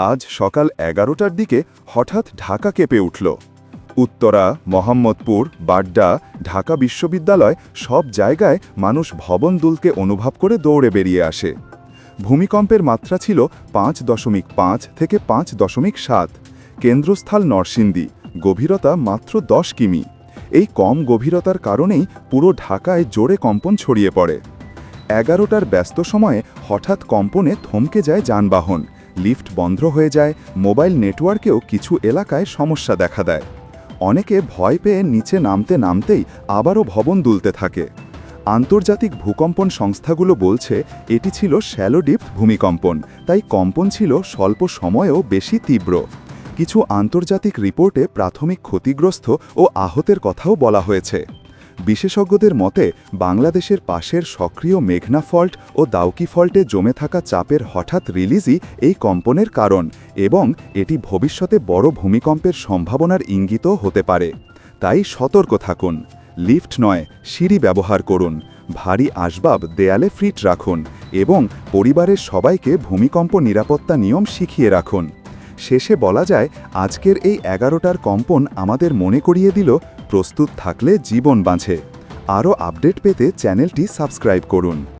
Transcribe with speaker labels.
Speaker 1: আজ সকাল 11টার দিকে হঠাৎ ঢাকা কেঁপে উঠল। উত্তরা, মোহাম্মদপুর, বাড্ডা, ঢাকা বিশ্ববিদ্যালয় সব জায়গায় মানুষ ভবন দুলকে অনুভব করে দৌড়ে বেরিয়ে আসে। ভূমিকম্পের মাত্রা ছিল 5.5 থেকে 5.7। কেন্দ্রস্থল নরসিংদী, গভীরতা মাত্র 10 কিমি। এই কম গভীরতার কারণেই পুরো ঢাকায় জোরে কম্পন ছড়িয়ে পড়ে। 11টার ব্যস্ত সময়ে হঠাৎ কম্পনে থমকে যায় যানবাহন, লিফট বন্ধ হয়ে যায়, মোবাইল নেটওয়ার্কেও কিছু এলাকায় সমস্যা দেখা দেয়। অনেকে ভয় পেয়ে নিচে নামতে নামতেই আবারও ভবন দুলতে থাকে। আন্তর্জাতিক ভূকম্পন সংস্থাগুলো বলছে এটি ছিল শ্যালো ডিপথ ভূমিকম্পন, তাই কম্পন ছিল স্বল্প সময়েও বেশি তীব্র। কিছু আন্তর্জাতিক রিপোর্টে প্রাথমিক ক্ষতিগ্রস্ত ও আহতের কথাও বলা হয়েছে। বিশেষজ্ঞদের মতে বাংলাদেশের পাশের সক্রিয় মেঘনা ফল্ট ও দাউকি ফল্টে জমে থাকা চাপের হঠাৎ রিলিজই এই কম্পনের কারণ এবং এটি ভবিষ্যতে বড় ভূমিকম্পের সম্ভাবনার ইঙ্গিতও হতে পারে। তাই সতর্ক থাকুন, লিফট নয় সিঁড়ি ব্যবহার করুন, ভারী আসবাব দেয়ালে ফিট রাখুন এবং পরিবারের সবাইকে ভূমিকম্প নিরাপত্তা নিয়ম শিখিয়ে রাখুন। শেষে বলা যায়, আজকের এই 11টার কম্পন আমাদের মনে করিয়ে দিল, প্রস্তুত থাকলে জীবন বাঁচে। আরও আপডেট পেতে চ্যানেলটি সাবস্ক্রাইব করুন।